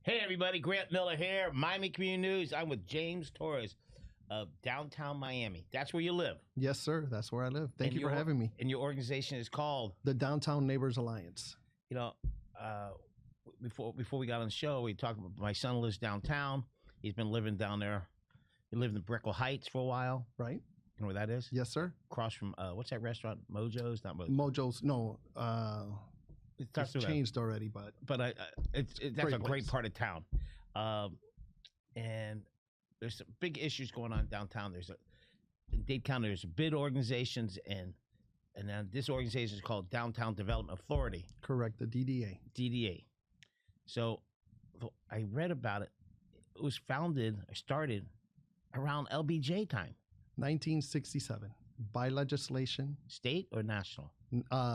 Hey everybody, Grant Miller here, Miami Community News. I'm with James Torres of downtown Miami. That's where you live. Yes, sir. That's where I live. Thank you for having me. And your organization is called the Downtown Neighbors Alliance. You know, before we got on the show, we talked about my son lives downtown. He's been living down there. He lived in Brickell Heights for a while. Right. You know where that is? Yes, sir. Across from what's that restaurant? Mojo's? Not Mojo's. Mojo's. No. It's changed already, but that's a great part of town. And there's some big issues going on downtown. In Dade County, there's bid organizations, and then this organization is called Downtown Development Authority. Correct, the DDA. DDA. So I read about it. It was started around LBJ time. 1967, by legislation. State or national?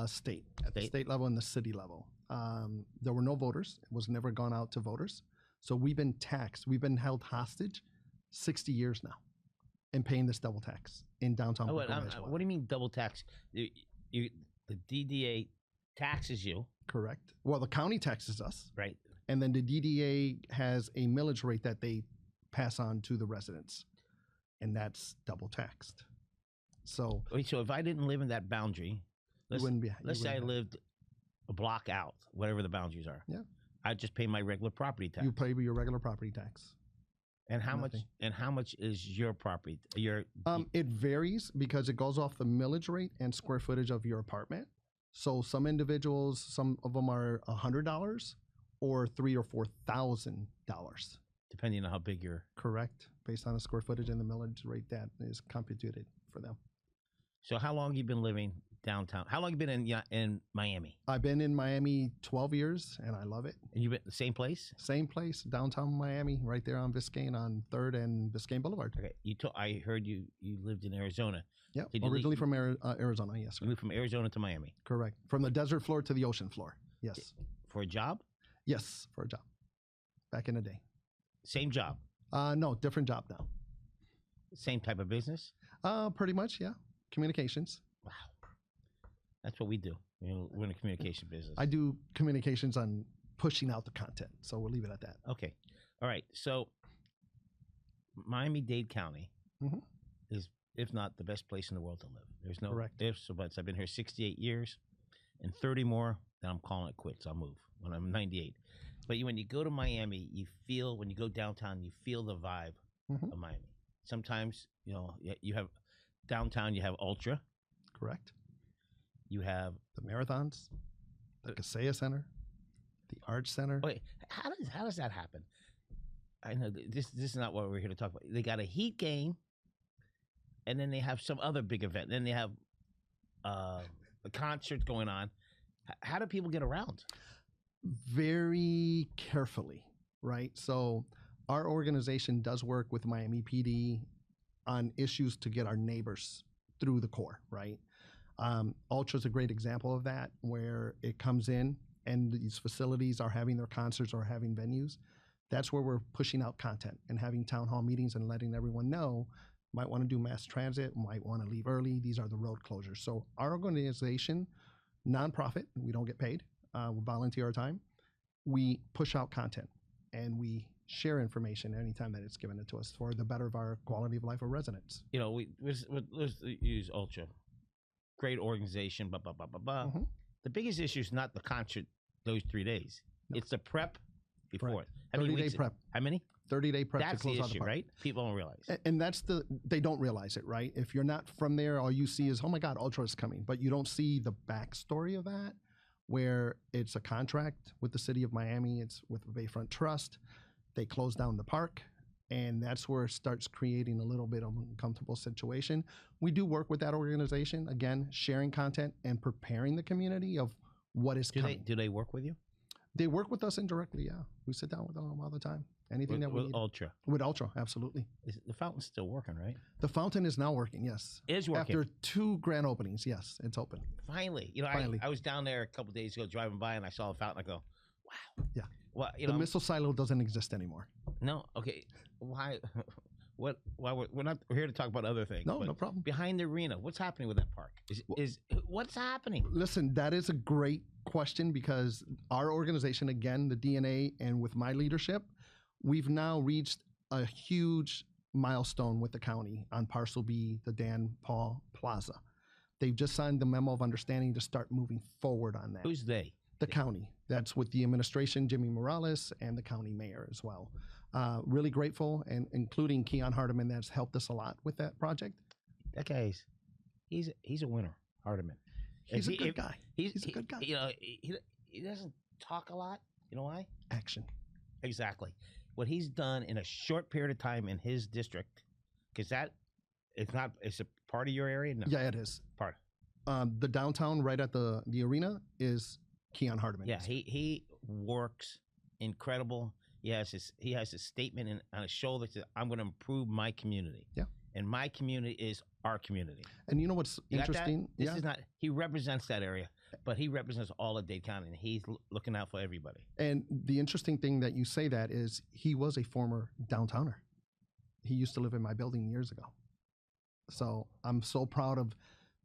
State. At the state level and the city level. There were no voters. It was never gone out to voters. So we've been taxed. We've been held hostage 60 years now and paying this double tax in downtown. What do you mean double tax? The DDA taxes you. Correct. Well, the county taxes us. Right. And then the DDA has a millage rate that they pass on to the residents. And that's double taxed. So if I didn't live in that boundary, let's say I lived a block out, whatever the boundaries are. Yeah. I just pay my regular property tax. You pay your regular property tax. And how much? And how much is your property? It varies because it goes off the millage rate and square footage of your apartment. So some individuals, some of them are $100 or $3,000 or $4,000, depending on how big you're. Correct, based on the square footage and the millage rate that is computed for them. So how long have you been living downtown? How long have you been in Miami? I've been in Miami 12 years, and I love it. And you've been the same place? Same place, downtown Miami, right there on Biscayne on 3rd and Biscayne Boulevard. Okay, I heard you lived in Arizona. Yeah, originally from Arizona, yes, sir. You moved from Arizona to Miami? Correct. From the desert floor to the ocean floor, yes. For a job? Yes, for a job. Back in the day. Same job? No, different job now. Same type of business? Pretty much, yeah. Communications. Wow. That's what we do. We're in the communication business. I do communications on pushing out the content, so we'll leave it at that. Okay. All right. So Miami-Dade County is, if not the best place in the world to live. There's no ifs or buts. I've been here 68 years, and 30 more, then I'm calling it quits. I'll move when I'm 98. But when you go to Miami, when you go downtown, you feel the vibe of Miami. Sometimes, you have downtown, you have Ultra. Correct. You have the marathons, the Kaseya Center, the Arch Center. Wait, how does that happen? I know this is not what we're here to talk about. They got a Heat game, and then they have some other big event. Then they have a concert going on. How do people get around? Very carefully, right? So our organization does work with Miami PD on issues to get our neighbors through the core, right? Ultra is a great example of that, where it comes in and these facilities are having their concerts or having venues. That's where we're pushing out content and having town hall meetings and letting everyone know, might want to do mass transit, might want to leave early. These are the road closures. So our organization, nonprofit, we don't get paid. We volunteer our time. We push out content and we share information anytime that it's given it to us for the better of our quality of life of residents. Let's use Ultra. Great organization, blah, blah, blah, blah, blah. The biggest issue is not the concert those 3 days. No. It's the prep before it. 30-day prep. How many? 30-day prep to close out the issue, park. Right? People don't realize. And they don't realize it, right? If you're not from there, all you see is, oh my God, Ultra is coming. But you don't see the backstory of that, where it's a contract with the city of Miami. It's with the Bayfront Trust. They close down the park, and that's where it starts creating a little bit of an uncomfortable situation. We do work with that organization, again, sharing content and preparing the community of what is coming. Do they work with you? They work with us indirectly, yeah. We sit down with them all the time. Anything that we need. With Ultra? With Ultra, absolutely. The fountain's still working, right? The fountain is now working, yes. Is working? After 2 grand openings, yes, it's open. Finally. Finally. I was down there a couple of days ago driving by, and I saw a fountain. I go, wow. Yeah. Well, the missile silo doesn't exist anymore. No? Okay. Why What? Well, we're here to talk about other things. No, no problem. Behind the arena, what's happening with that park? What's happening? Listen, that is a great question because our organization, again, the DNA, and with my leadership, we've now reached a huge milestone with the county on Parcel B, the Dan Paul Plaza. They've just signed the memo of understanding to start moving forward on that. Who's they? The county. That's with the administration, Jimmy Morales, and the county mayor as well. Really grateful, and including Keon Hardiman, that's helped us a lot with that project. That guy's, he's a winner, Hardiman. He's a good guy. He's a good guy. You know, he doesn't talk a lot. You know why? Action. Exactly. What he's done in a short period of time in his district, because it's a part of your area? No. Yeah, it is. Part. The downtown right at the arena is Keon Hardiman. Yeah, he works incredible. He has his statement on his shoulder that says, I'm going to improve my community. Yeah. And my community is our community. And you know what's interesting? This is not, he represents that area, but he represents all of Dade County, and he's looking out for everybody. And the interesting thing that you say that is he was a former downtowner. He used to live in my building years ago. So I'm so proud of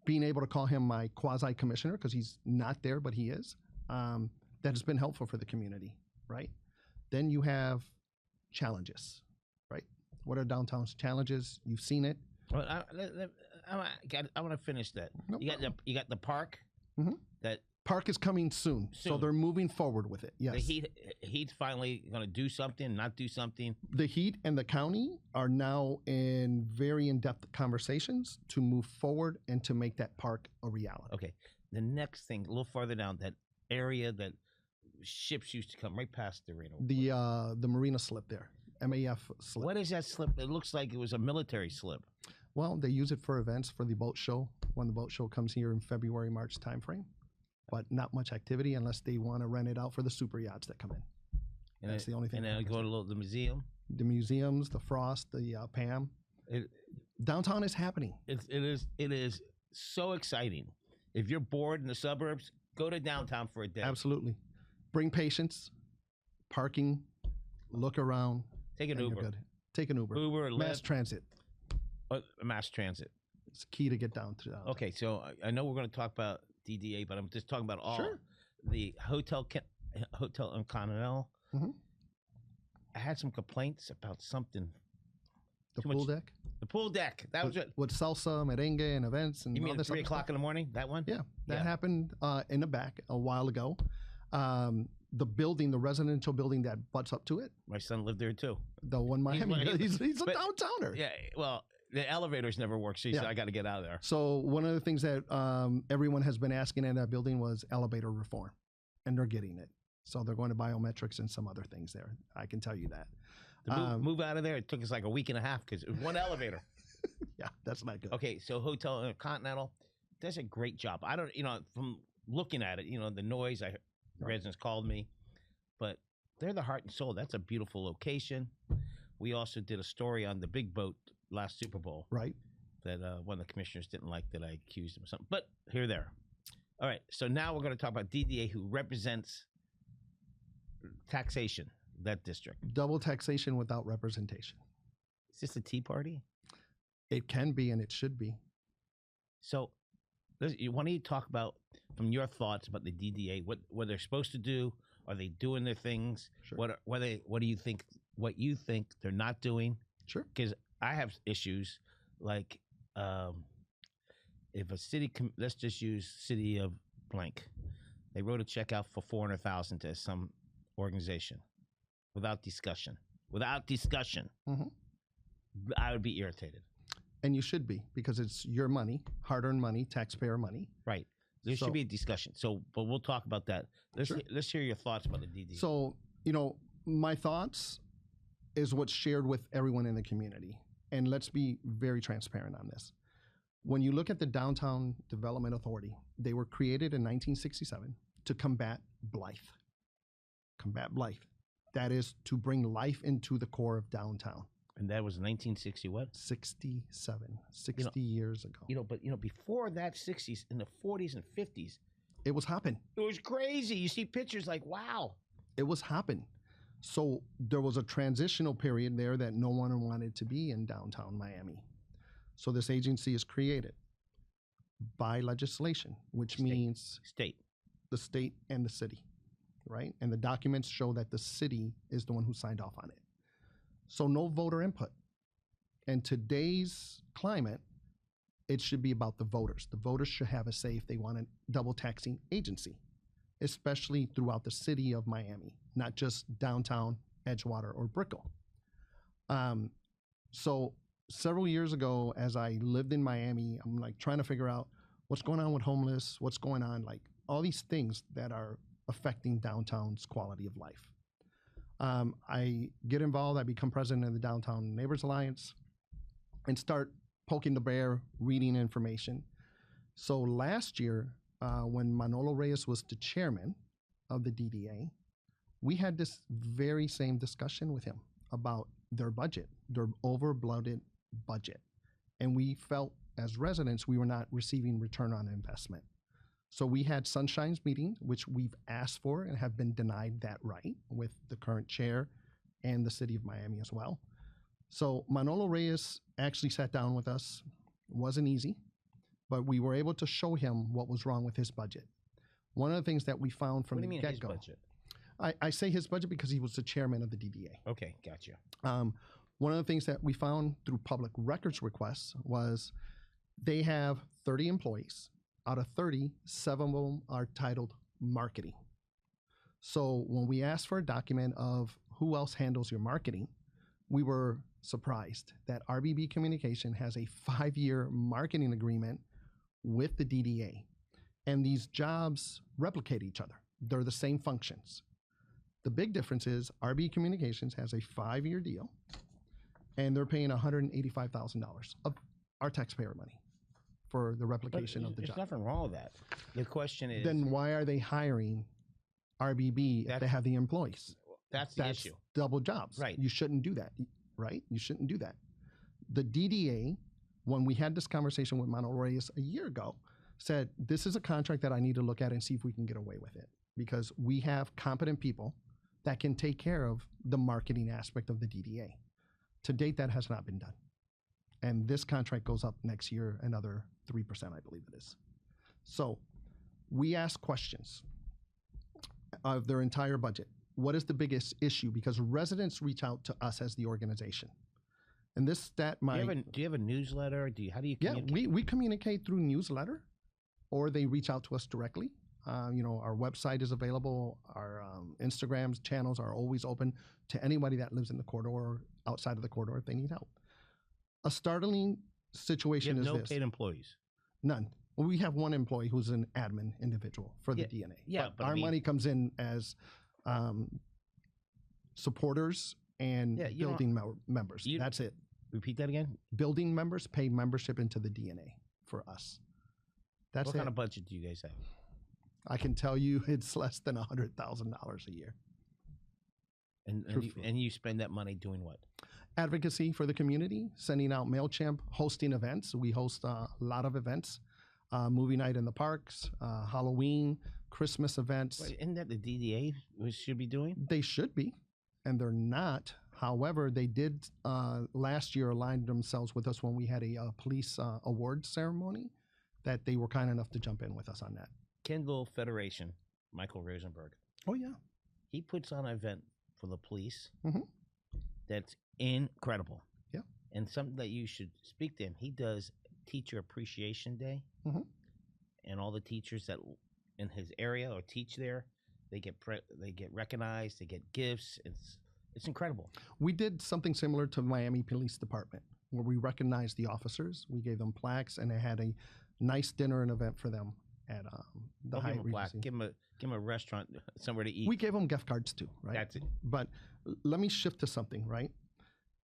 being able to call him my quasi-commissioner, because he's not there, but he is. That has been helpful for the community, right? Then you have challenges, right? What are downtown's challenges? You've seen it. Well, I want to finish that. No you got the park. Mm-hmm. That park is coming soon, so they're moving forward with it. Yes. The heat's finally going to do something, not do something. The Heat and the county are now in very in-depth conversations to move forward and to make that park a reality. Okay. The next thing, a little farther down, that area that ships used to come right past the arena. The marina slip there, MAF slip. What is that slip? It looks like it was a military slip. Well, they use it for events for the boat show, when the boat show comes here in February, March timeframe. But not much activity unless they want to rent it out for the super yachts that come in. And that's the only thing. And then go to the museum. The museums, the Frost, the PAM. Downtown is happening. It is so exciting. If you're bored in the suburbs, go to downtown for a day. Absolutely. Bring patience, parking, look around. Take an Uber. Take an Uber. Uber, mass transit. Mass transit. It's key to get down to downtown. Okay, so I know we're going to talk about DDA, but I'm just talking about all. Sure. The hotel in Continental. Mm-hmm. I had some complaints about something. The pool deck? The pool deck. That was it. With salsa, merengue, and events. And you mean all at 3 o'clock in the morning? That one? Yeah. That happened in the back a while ago. The building, the residential building that butts up to it. My son lived there too. The one Miami. He's a downtowner. Yeah, well, the elevators never work, so he said, I got to get out of there. So one of the things that everyone has been asking in that building was elevator reform, and they're getting it. So they're going to biometrics and some other things there. I can tell you that. To move out of there, it took us like a week and a half because it was one elevator. Yeah, that's not good. Okay, so Hotel Continental does a great job. I don't, from looking at it, the noise, residents called me, but they're the heart and soul. That's a beautiful location. We also did a story on the big boat last Super Bowl. Right. That one of the commissioners didn't like that I accused him of something. But here, there. All right, so now we're going to talk about DDA, who represents taxation, that district. Double taxation without representation. Is this a Tea Party? It can be, and it should be. So, why don't you talk about, from your thoughts about the DDA, what they're supposed to do? Are they doing their things? Sure. What do you think? What you think they're not doing? Sure. Because I have issues like if a city, let's just use city of blank, they wrote a check out for $400,000 to some organization without discussion. Mm-hmm. I would be irritated. And you should be, because it's your money, hard-earned money, taxpayer money. Right. There should be a discussion. So, but we'll talk about that. Let's hear your thoughts about the DD. So, my thoughts is what's shared with everyone in the community. And let's be very transparent on this. When you look at the Downtown Development Authority, they were created in 1967 to combat blight. That is to bring life into the core of downtown. And that was 1960 what? 67, 60 years ago. But before that 60s, in the 40s and 50s, it was hopping. It was crazy. You see pictures like, wow. It was hopping. So there was a transitional period there that no one wanted to be in downtown Miami. So this agency is created by legislation, which means the state and the city, right? And the documents show that the city is the one who signed off on it. So no voter input. In today's climate, it should be about the voters. The voters should have a say if they want a double taxing agency, especially throughout the city of Miami, not just downtown Edgewater or Brickell. So several years ago, as I lived in Miami, I'm like trying to figure out what's going on with homeless, what's going on, like all these things that are affecting downtown's quality of life. I get involved, I become president of the Downtown Neighbors Alliance and start poking the bear, reading information. So last year, when Manolo Reyes was the chairman of the DDA, we had this very same discussion with him about their budget, their over-bloated budget. And we felt as residents, we were not receiving return on investment. So we had Sunshine's meeting, which we've asked for and have been denied that right with the current chair and the city of Miami as well. So Manolo Reyes actually sat down with us. It wasn't easy, but we were able to show him what was wrong with his budget. One of the things that we found from the get-go. His budget? I say his budget because he was the chairman of the DDA. Okay, gotcha. One of the things that we found through public records requests was they have 30 employees. Out of 30, 7 of them are titled marketing. So when we asked for a document of who else handles your marketing, we were surprised that RBB Communication has a 5-year marketing agreement with the DDA. And these jobs replicate each other. They're the same functions. The big difference is RB Communications has a 5-year deal, and they're paying $185,000 of our taxpayer money for the replication of the job. There's nothing wrong with that. The question is... Then why are they hiring RBB if they have the employees? That's the issue. Double jobs. Right. You shouldn't do that, right? You shouldn't do that. The DDA, when we had this conversation with Manolo Reyes a year ago, said, this is a contract that I need to look at and see if we can get away with it, because we have competent people that can take care of the marketing aspect of the DDA. To date, that has not been done. And this contract goes up next year, another 3%, I believe it is. So we ask questions of their entire budget. What is the biggest issue? Because residents reach out to us as the organization. And this stat might... Do you have a newsletter? How do you communicate? Yeah, we communicate through newsletter, or they reach out to us directly. Our website is available. Our Instagram channels are always open to anybody that lives in the corridor or outside of the corridor if they need help. A startling situation is this. You have no paid employees? None. We have one employee who's an admin individual for the DNA. Yeah, but our money comes in as supporters and building members. That's it. Repeat that again? Building members pay membership into the DNA for us. That's what kind of budget do you guys have? I can tell you it's less than $100,000 a year. And you spend that money doing what? Advocacy for the community, sending out MailChimp, hosting events. We host a lot of events, movie night in the parks, Halloween, Christmas events. Wait, isn't that the DDA should be doing? They should be, and they're not. However, they did last year align themselves with us when we had a police award ceremony, that they were kind enough to jump in with us on that. Kendall Federation, Michael Rosenberg. Oh, yeah. He puts on an event for the police that's incredible. Yeah. And something that you should speak to him. He does Teacher Appreciation Day. And all the teachers that in his area or teach there, they get recognized, they get gifts. It's incredible. We did something similar to Miami Police Department, where we recognized the officers. We gave them plaques, and they had a nice dinner and event for them at the Hyatt Regency. Give them a restaurant, somewhere to eat. We gave them gift cards too, right? That's it. But let me shift to something, right?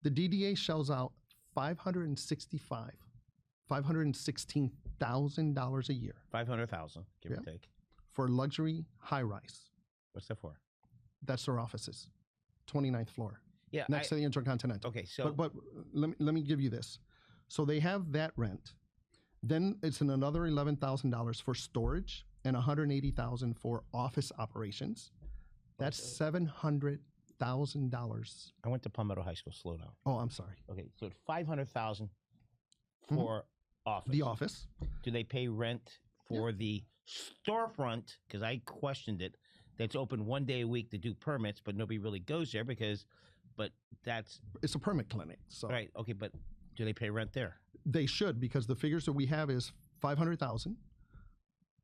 The DDA shells out $516,000 a year. 500,000, give or take. For luxury high-rise. What's that for? That's their offices, 29th floor. Yeah, next to the Intercontinental. Okay, so but let me give you this. So they have that rent. Then it's another $11,000 for storage and $180,000 for office operations. That's $700,000 $500,000. I went to Palmetto High School. Slow down. Oh, I'm sorry. Okay, so it's 500,000 for office. The office. Do they pay rent for the storefront? Because I questioned it. That's open 1 day a week to do permits, but nobody really goes there but it's a permit clinic. So right. Okay, but do they pay rent there? They should, because the figures that we have is 500,000,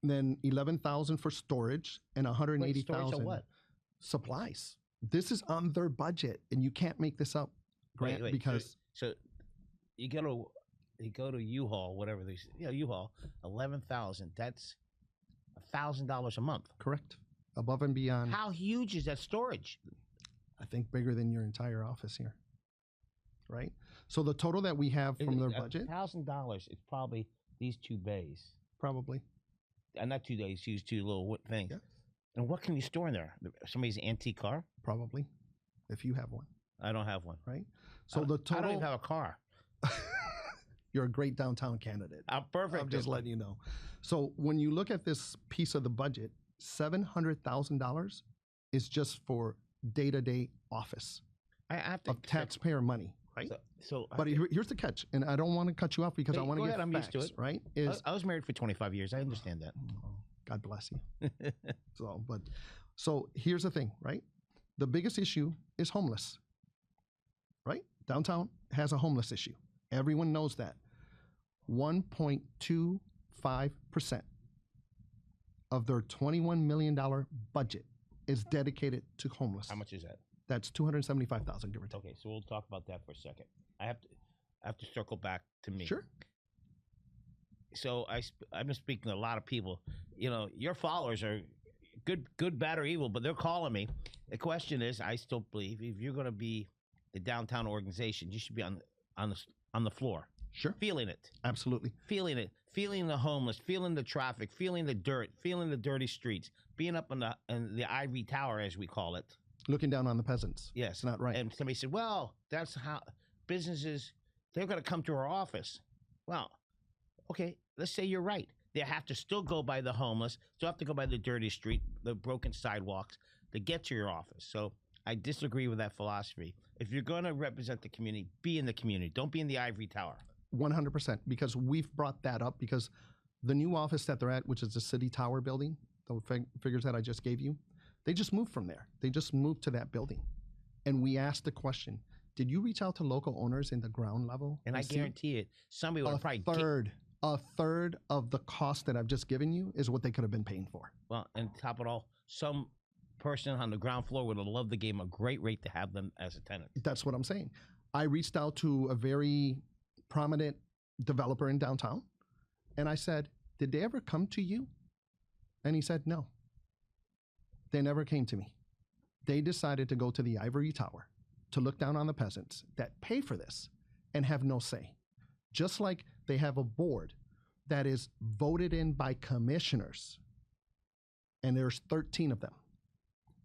then 11,000 for storage, and 180,000 storage of what? Supplies. This is on their budget, and you can't make this up, Grant, because so you go to U-Haul, whatever they U-Haul, 11,000. That's $1,000 a month. Correct. Above and beyond. How huge is that storage? I think bigger than your entire office here. Right? So the total that we have from their budget, $1,000 is probably these 2 bays. Probably. And not 2 days, use 2 little things. Yeah. And what can you store in there? Somebody's antique car? Probably, if you have one. I don't have one. Right? So the total. I don't even have a car. You're a great downtown candidate. I'm perfect. I'm just letting you know. So when you look at this piece of the budget, $700,000 is just for day-to-day office I have to of taxpayer money, right? But here's the catch, and I don't want to cut you off because I want to get I'm facts, used to it. right? I was married for 25 years. I understand that. God bless you. So here's the thing, right? The biggest issue is homeless, right? Downtown has a homeless issue. Everyone knows that. 1.25% of their $21 million budget is dedicated to homeless. How much is that? That's $275,000, give or take. Okay, so we'll talk about that for a second. I have to circle back to me. Sure. So I've been speaking to a lot of people. You know, your followers are good, bad, or evil, but they're calling me. The question is, I still believe if you're going to be the downtown organization, you should be on the floor. Sure. Feeling it. Absolutely. Feeling it. Feeling the homeless, feeling the traffic, feeling the dirt, feeling the dirty streets, being up in the ivory tower, as we call it. Looking down on the peasants. Yes. It's not right. And somebody said, well, that's how businesses, they're going to come to our office. Well, okay, let's say you're right. They have to still go by the homeless, still have to go by the dirty street, the broken sidewalks to get to your office. So I disagree with that philosophy. If you're going to represent the community, be in the community. Don't be in the ivory tower. 100%, because we've brought that up because the new office that they're at, which is the City Tower building, the figures that I just gave you, they just moved from there. They just moved to that building. And we asked the question, did you reach out to local owners in the ground level? And I guarantee it, somebody would probably a third of the cost that I've just given you is what they could have been paying for. Well, and top of it all, some person on the ground floor would have loved the game a great rate to have them as a tenant. That's what I'm saying. I reached out to a very prominent developer in downtown, and I said, did they ever come to you? And he said, no. They never came to me. They decided to go to the ivory tower to look down on the peasants that pay for this and have no say. Just like they have a board that is voted in by commissioners, and there's 13 of them.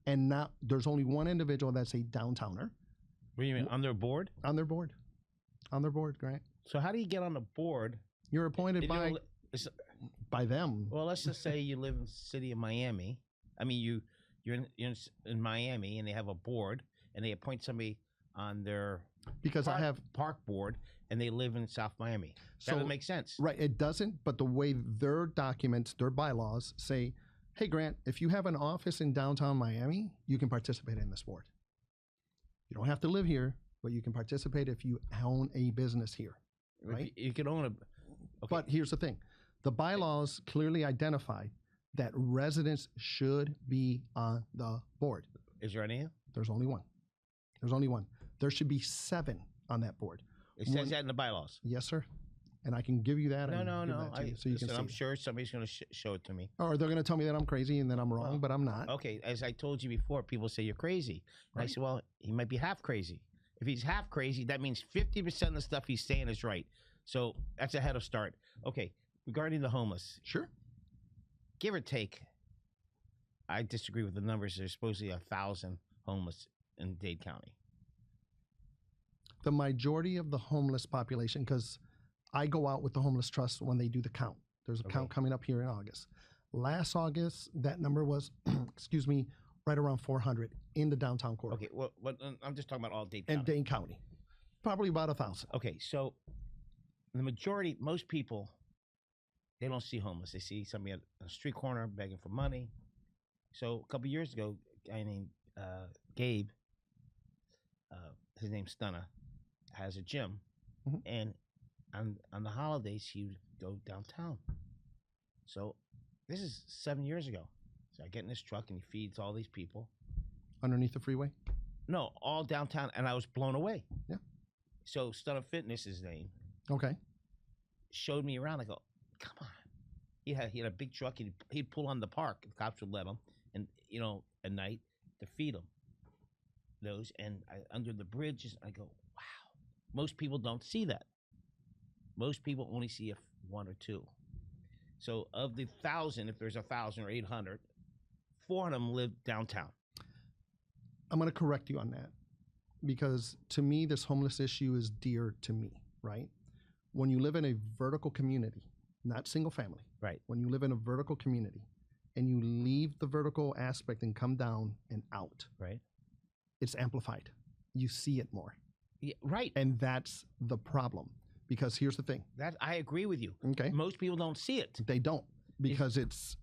And now there's only one individual that's a downtowner. What do you mean, on their board? On their board. On their board, Grant. So how do you get on the board? You're appointed by them. Well, let's just say you live in the city of Miami. I mean, you're in Miami, and they have a board, and they appoint somebody on their park board, and they live in South Miami. That would make sense. Right. It doesn't, but the way their documents, their bylaws say, hey, Grant, if you have an office in downtown Miami, you can participate in this board. You don't have to live here, but you can participate if you own a business here. Right? You can own a... Okay. But here's the thing. The bylaws clearly identify that residents should be on the board. Is there any? There's only one. There's only one. There should be 7 on that board. It says that in the bylaws. Yes, sir. And I can give you that. No. So you can see. I'm sure somebody's going to show it to me. Or they're going to tell me that I'm crazy and that I'm wrong, but I'm not. Okay. As I told you before, people say you're crazy. And I said, well, he might be half crazy. If he's half crazy, that means 50% of the stuff he's saying is right. So that's a head of start. Okay. Regarding the homeless. Sure. Give or take, I disagree with the numbers. There's supposedly 1,000 homeless in Dade County. The majority of the homeless population, because I go out with the Homeless Trust when they do the count. There's a count coming up here in August. Last August, that number was, Right around 400 in the downtown core. Okay, well, I'm just talking about all Dade And County. Dade County. Probably about 1,000. Okay, so the majority, most people, they don't see homeless. They see somebody at a street corner begging for money. So a couple years ago, a guy named Gabe, his name's Stunna, has a gym, and on the holidays he would go downtown. So this is 7 years ago. So I get in this truck and he feeds all these people underneath the freeway. No, all downtown, and I was blown away. Yeah. So Stunna Fitness, his name. Okay. Showed me around. I go, come on. He had a big truck. He'd pull on the park. The cops would let him, and at night to feed him. Those and under the bridges. I go, wow. Most people don't see that. Most people only see one or two. So of the 1,000, if there's 1,000 or 800, 400 of them live downtown. I'm going to correct you on that, because to me, this homeless issue is dear to me, right? When you live in a vertical community, not single family, right? When you live in a vertical community and you leave the vertical aspect and come down and out, right? It's amplified. You see it more. Yeah, right. And that's the problem, because here's the thing. That I agree with you. Okay. Most people don't see it. They don't, because it's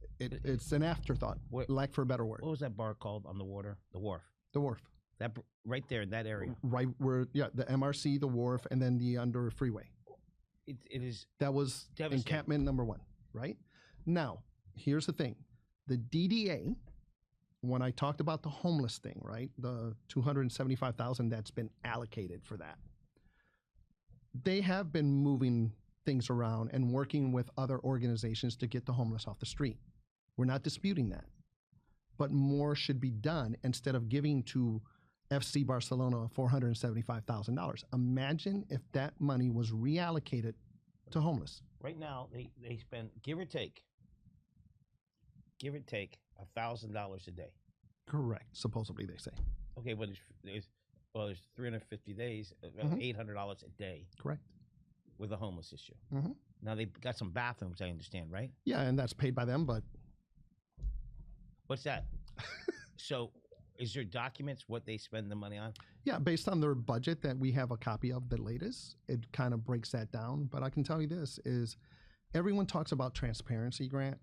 an afterthought, lack for a better word. What was that bar called on the water? The Wharf. The Wharf. That right there in that area. Right where, the MRC, the Wharf, and then the under freeway. It is. That was encampment number 1, right? Now, here's the thing. The DDA, when I talked about the homeless thing, right? The $275,000 that's been allocated for that. They have been moving things around and working with other organizations to get the homeless off the street. We're not disputing that. But more should be done instead of giving to FC Barcelona $475,000. Imagine if that money was reallocated to homeless. Right now, they spend, give or take, $1,000 a day. Correct, supposedly they say. Okay, but there's 350 days, $800 a day. Correct. With a homeless issue. Now they've got some bathrooms, I understand, right? Yeah, and that's paid by them, but what's that? So, is there documents what they spend the money on? Yeah, based on their budget that we have a copy of, the latest, it kind of breaks that down. But I can tell you this is, everyone talks about transparency, Grant,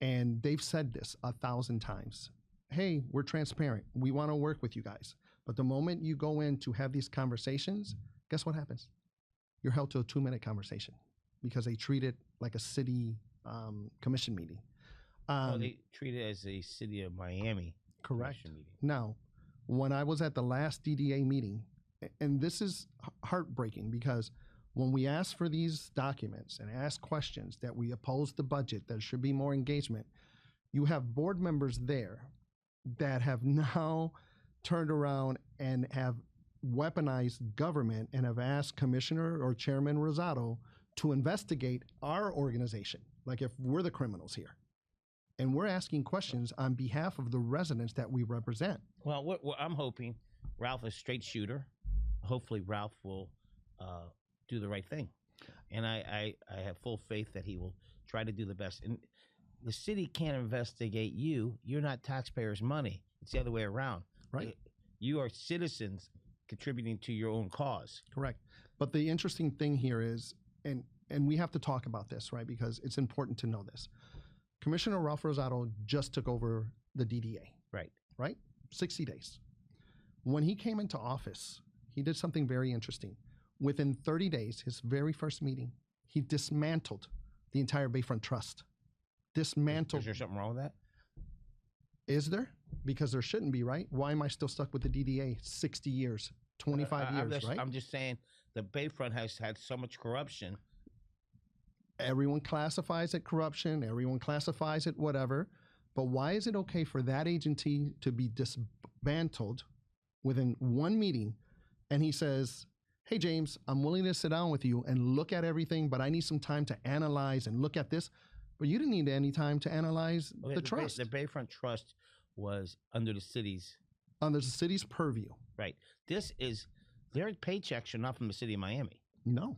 and they've said this 1,000 times. Hey, we're transparent. We want to work with you guys. But the moment you go in to have these conversations, guess what happens? You're held to a 2-minute conversation because they treat it like a city commission meeting. They treat it as a city of Miami. Correct. Now, when I was at the last DDA meeting, and this is heartbreaking because when we ask for these documents and ask questions that we oppose the budget, there should be more engagement, you have board members there that have now turned around and have weaponized government and have asked Commissioner or Chairman Rosado to investigate our organization, like if we're the criminals here. And we're asking questions on behalf of the residents that we represent. Well, what I'm hoping, Ralph is a straight shooter. Hopefully Ralph will do the right thing. And I have full faith that he will try to do the best. And the city can't investigate you. You're not taxpayers' money. It's the other way around. Right. You are citizens contributing to your own cause. Correct. But the interesting thing here is, and we have to talk about this, right? Because it's important to know this. Commissioner Ralph Rosado just took over the DDA. Right. Right? 60 days. When he came into office, he did something very interesting. Within 30 days, his very first meeting, he dismantled the entire Bayfront Trust. Dismantled. Is there something wrong with that? Is there? Because there shouldn't be, right? Why am I still stuck with the DDA 60 years, 25 years, right? I'm just saying the Bayfront has had so much corruption. Everyone classifies it corruption. Everyone classifies it whatever. But why is it okay for that agency to be dismantled within one meeting? And he says, hey, James, I'm willing to sit down with you and look at everything, but I need some time to analyze and look at this. But you didn't need any time to analyze the trust. The Bayfront Trust was under the city's purview. Right. Their paychecks are not from the city of Miami. No.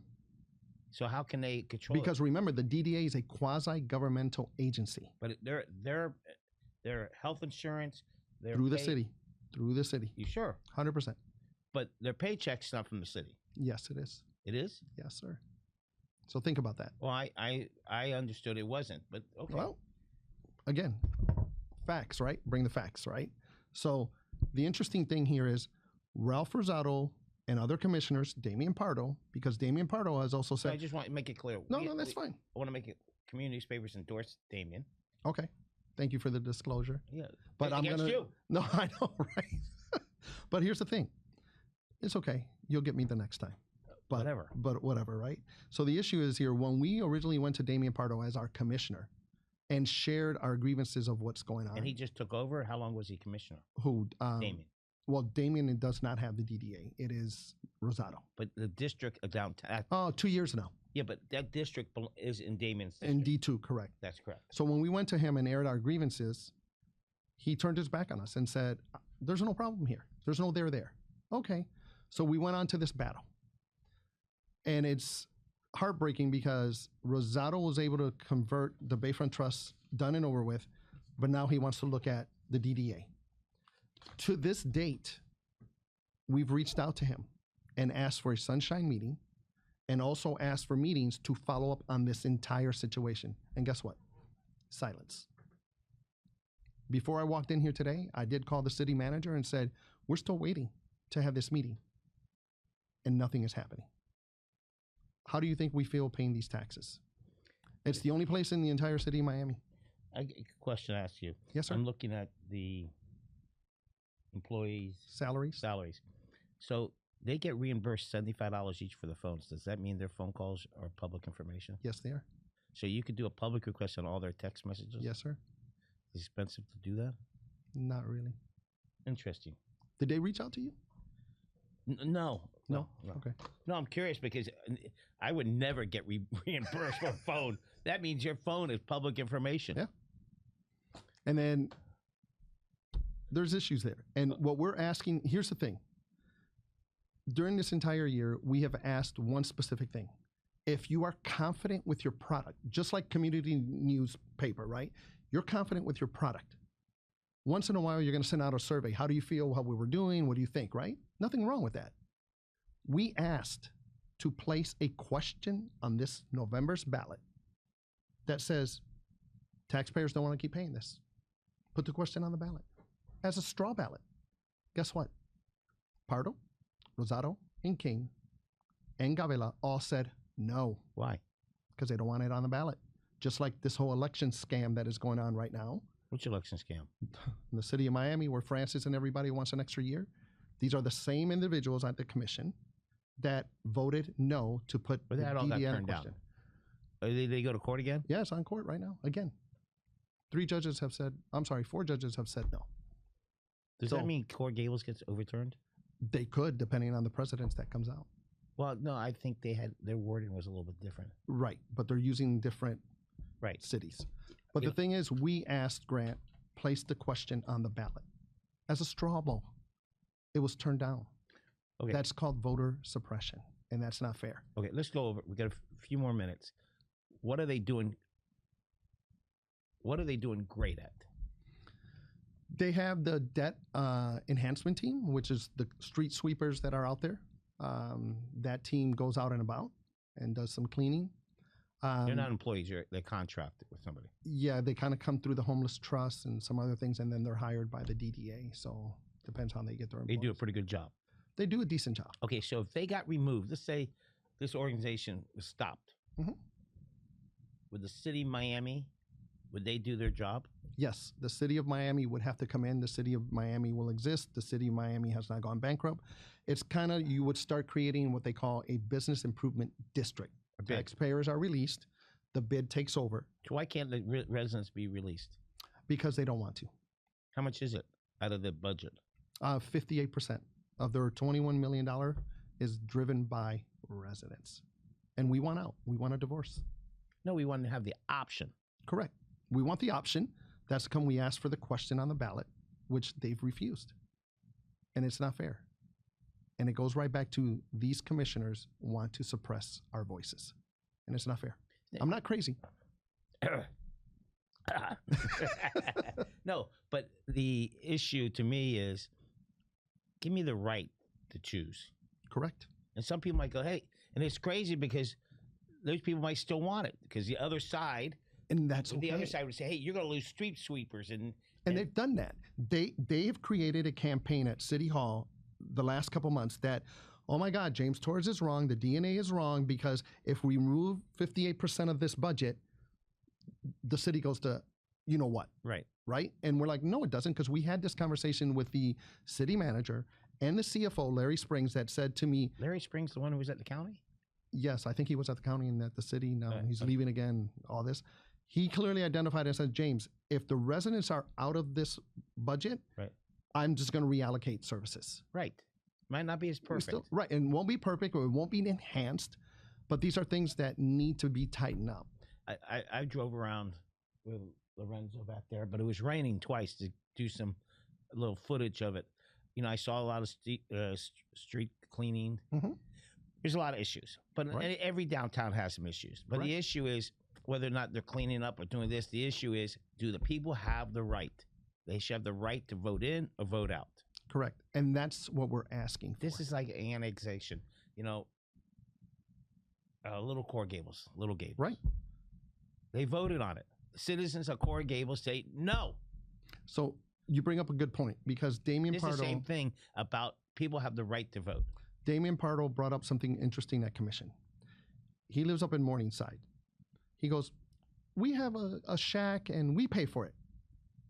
So how can they control Because remember, the DDA is a quasi-governmental agency. But their health insurance, through the city. Through the city. You sure? 100%. But their paycheck's not from the city. Yes, it is. It is? Yes, sir. So think about that. Well, I understood it wasn't, but okay. Well, again, facts, right? Bring the facts, right? So the interesting thing here is Ralph Rosado and other commissioners, Damian Pardo, because Damian Pardo has also said... I just want to make it clear. No, that's fine. I want to make it... Community newspapers endorse Damian. Okay. Thank you for the disclosure. Yeah. But I'm going to... you. No, I know, right? But here's the thing. It's okay. You'll get me the next time. But whatever, right? So the issue is here, when we originally went to Damian Pardo as our commissioner and shared our grievances of what's going on. And he just took over? How long was he commissioner? Who? Damian. Well, Damian does not have the DDA. It is Rosado. But the district downtown. Oh, 2 years now. Yeah, but that district is in Damian's district. In D2, correct. That's correct. So when we went to him and aired our grievances, he turned his back on us and said, there's no problem here. There's no there. Okay. So we went on to this battle. And it's heartbreaking because Rosado was able to convert the Bayfront Trust done and over with, but now he wants to look at the DDA. To this date, we've reached out to him and asked for a sunshine meeting and also asked for meetings to follow up on this entire situation. And guess what? Silence. Before I walked in here today, I did call the city manager and said, we're still waiting to have this meeting. And nothing is happening. How do you think we feel paying these taxes? It's the only place in the entire city of Miami. A question to ask you. Yes, sir. I'm looking at the employees' salaries. So they get reimbursed $75 each for the phones. Does that mean their phone calls are public information? Yes, they are. So you could do a public request on all their text messages? Yes, sir. Is it expensive to do that? Not really. Interesting. Did they reach out to you? No. Okay. No, I'm curious because I would never get reimbursed for a phone. That means your phone is public information. Yeah. And then there's issues there. And what we're asking, here's the thing. During this entire year, we have asked one specific thing. If you are confident with your product, just like community newspaper, right? You're confident with your product. Once in a while, you're going to send out a survey. How do you feel, how we were doing? What do you think, right? Nothing wrong with that. We asked to place a question on this November's ballot that says, taxpayers don't want to keep paying this. Put the question on the ballot as a straw ballot. Guess what? Pardo, Rosado, and King, and Gavela all said no. Why? Because they don't want it on the ballot. Just like this whole election scam that is going on right now. Which election scam? In the city of Miami, where Francis and everybody wants an extra year. These are the same individuals at the commission that voted no to put but that all got turned down. They go to court again? Yeah, it's on court right now. Again. 4 judges have said no. Does that mean Court Gables gets overturned? They could, depending on the precedence that comes out. Well, no, I think their wording was a little bit different. Right, but they're using different cities. But the thing is, we asked Grant, place the question on the ballot as a straw poll. It was turned down. Okay. That's called voter suppression, and that's not fair. Okay, let's go over. We got a few more minutes. What are they doing? What are they doing great at? They have the debt enhancement team, which is the street sweepers that are out there. That team goes out and about and does some cleaning. They're not employees. They're contracted with somebody. Yeah, they kind of come through the Homeless Trust and some other things, and then they're hired by the DDA. So depends how they get their employees. They do a pretty good job. They do a decent job. Okay, so if they got removed, let's say this organization was stopped. Mm-hmm. Would the city of Miami, would they do their job? Yes, the city of Miami would have to come in. The city of Miami will exist. The city of Miami has not gone bankrupt. It's kind of, you would start creating what they call a business improvement district. Taxpayers are released. The bid takes over. So why can't the residents be released? Because they don't want to. How much is it out of the budget? 58% of their $21 million is driven by residents. And we want out. We want a divorce. No, we want to have the option. Correct. We want the option. That's come we asked for the question on the ballot, which they've refused. And it's not fair. And it goes right back to these commissioners want to suppress our voices. And it's not fair. I'm not crazy. No, but the issue to me is, give me the right to choose. Correct. And some people might go, hey, and it's crazy because those people might still want it because the other side, and that's the other side would say, hey, you're going to lose street sweepers. And they've done that. They've created a campaign at City Hall the last couple months that, oh my God, James Torres is wrong. The DNA is wrong because if we remove 58% of this budget, the city goes to, you know what? Right. Right. And we're like, no, it doesn't, because we had this conversation with the city manager and the CFO, Larry Springs, that said to me, Larry Springs, the one who was at the county? Yes, I think he was at the county and at the city. Now he's leaving again, all this. He clearly identified and said, James, if the residents are out of this budget, right, I'm just going to reallocate services. Right. Might not be as perfect. Right. And won't be perfect or it won't be enhanced, but these are things that need to be tightened up. I drove around with Lorenzo back there, but it was raining twice to do some little footage of it. You know, I saw a lot of street cleaning. Mm-hmm. There's a lot of issues, but right, every downtown has some issues. But right, the issue is whether or not they're cleaning up or doing this. The issue is, do the people have the right? They should have the right to vote in or vote out. Correct. And that's what we're asking for. This is like annexation. You know, Little Gables. Right. They voted on it. The citizens of Coral Gables say no. So you bring up a good point because Damian Pardo. It's the same thing about people have the right to vote. Damian Pardo brought up something interesting at commission. He lives up in Morningside. He goes, we have a shack and we pay for it.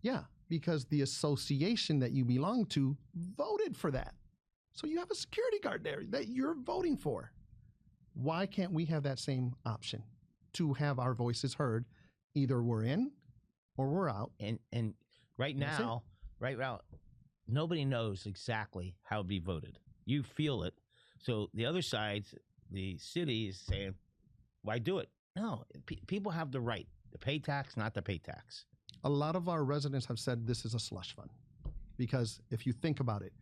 Yeah, because the association that you belong to voted for that. So you have a security guard there that you're voting for. Why can't we have that same option to have our voices heard? Either we're in or we're out. And right now, nobody knows exactly how to be voted. You feel it. So the other side, the city is saying, why do it? No, people have the right to pay tax, not to pay tax. A lot of our residents have said this is a slush fund because if you think about it,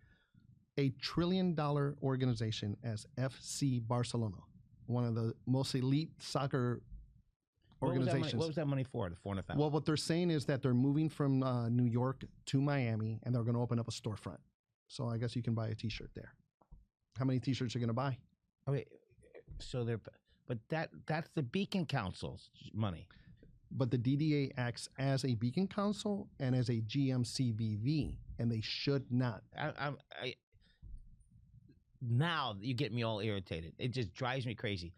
$1 trillion organization as FC Barcelona, one of the most elite soccer organizations. What was that money for? The $400,000. Well, what they're saying is that they're moving from New York to Miami, and they're going to open up a storefront. So I guess you can buy a T-shirt there. How many T-shirts are you going to buy? Okay, so but that's the Beacon Council's money. But the DDA acts as a Beacon Council and as a GMCBV, and they should not. Now you get me all irritated. It just drives me crazy.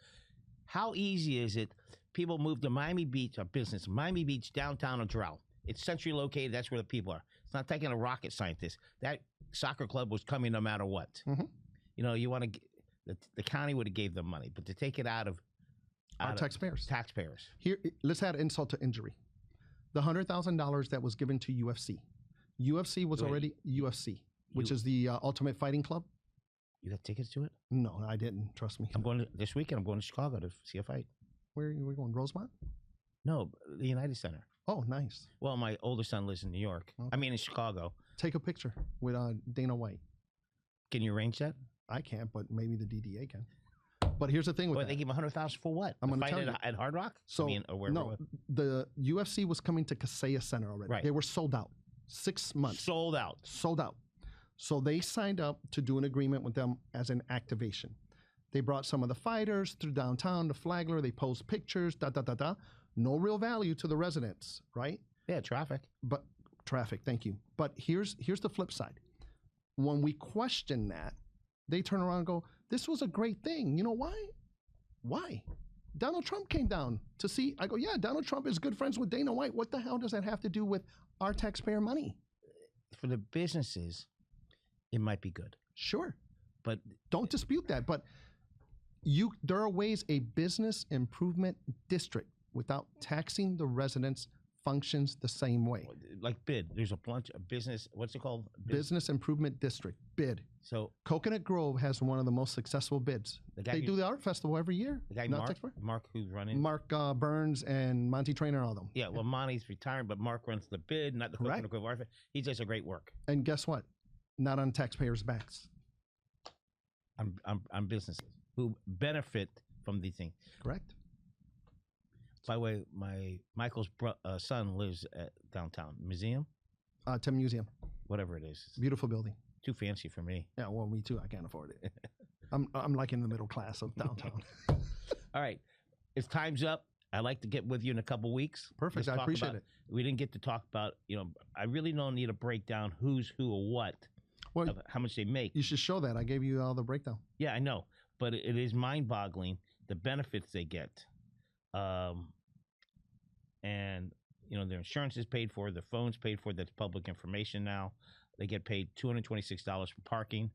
How easy is it? People move to Miami Beach, a business, Miami Beach, downtown or Doral. It's centrally located. That's where the people are. It's not taking a rocket scientist. That soccer club was coming no matter what. Mm-hmm. You know, you want to. The county would have gave them money, but to take it out of our taxpayers. Here, let's add insult to injury. The $100,000 that was given to UFC. UFC was already UFC, which is the Ultimate Fighting Club. You got tickets to it? No, I didn't. Trust me. This weekend. I'm going to Chicago to see a fight. Where are we going? Rosemont? No, the United Center. Oh, nice. Well, my older son lives in New York. Okay. I mean, in Chicago. Take a picture with Dana White. Can you arrange that? I can't, but maybe the DDA can. But here's the thing with that. They give $100,000 for what? I'm going to tell you. At Hard Rock? So, the UFC was coming to Kaseya Center already. Right. They were sold out. 6 months. Sold out. So they signed up to do an agreement with them as an activation. They brought some of the fighters through downtown to Flagler. They posed pictures, No real value to the residents, right? Yeah, traffic. But traffic, thank you. But here's the flip side. When we question that, they turn around and go, this was a great thing. You know why? Why? Donald Trump came down to see. I go, yeah, Donald Trump is good friends with Dana White. What the hell does that have to do with our taxpayer money? For the businesses, it might be good. Sure. But don't dispute that. But there are ways a business improvement district without taxing the residents functions the same way. Like BID. There's a bunch of business, what's it called? Business Improvement District, BID. So Coconut Grove has one of the most successful bids. They do the art festival every year. The guy Mark who's running? Mark Burns and Monty Trainer, all of them. Yeah, well, Monty's retired, but Mark runs the BID, not the Coconut Grove Art Festival. He does a great work. And guess what? Not on taxpayers' backs. On businesses who benefit from these things. Correct. By the way, Michael's son lives at downtown museum, Tim Museum. Whatever it is. Beautiful building. Too fancy for me. Yeah, well, me too. I can't afford it. I'm like in the middle class of downtown. All right, it's time's up. I'd like to get with you in a couple weeks. Perfect. I appreciate it. We didn't get to talk about, I really don't need to break down who's who or what, how much they make. You should show that. I gave you all the breakdown. Yeah, I know. But it is mind-boggling, the benefits they get. And, their insurance is paid for, their phone's paid for. That's public information now. They get paid $226 for parking,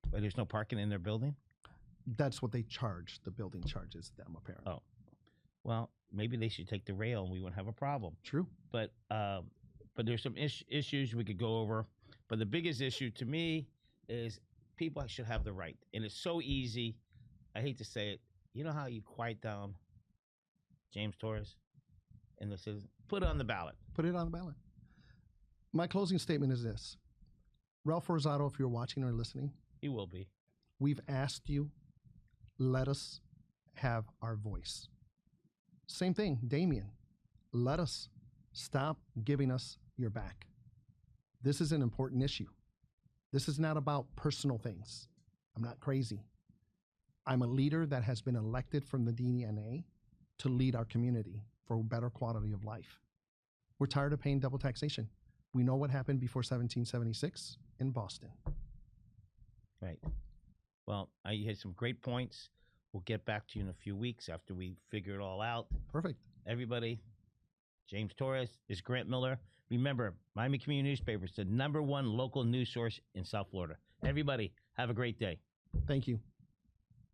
but there's no parking in their building? That's what they charge. The building charges them, apparently. Oh. Well, maybe they should take the rail and we wouldn't have a problem. True. But there's some issues we could go over. But the biggest issue to me is people should have the right. And it's so easy. I hate to say it. You know how you quiet down James Torres? And this says, put it on the ballot. Put it on the ballot. My closing statement is this. Ralph Rosado, if you're watching or listening. He will be. We've asked you, let us have our voice. Same thing, Damien. Let us stop giving us your back. This is an important issue. This is not about personal things. I'm not crazy. I'm a leader that has been elected from the DNA to lead our community for a better quality of life. We're tired of paying double taxation. We know what happened before 1776 in Boston. Right. Well, you had some great points. We'll get back to you in a few weeks after we figure it all out. Perfect. Everybody, James Torres is Grant Miller. Remember, Miami Community Newspaper is the #1 local news source in South Florida. Everybody, have a great day. Thank you.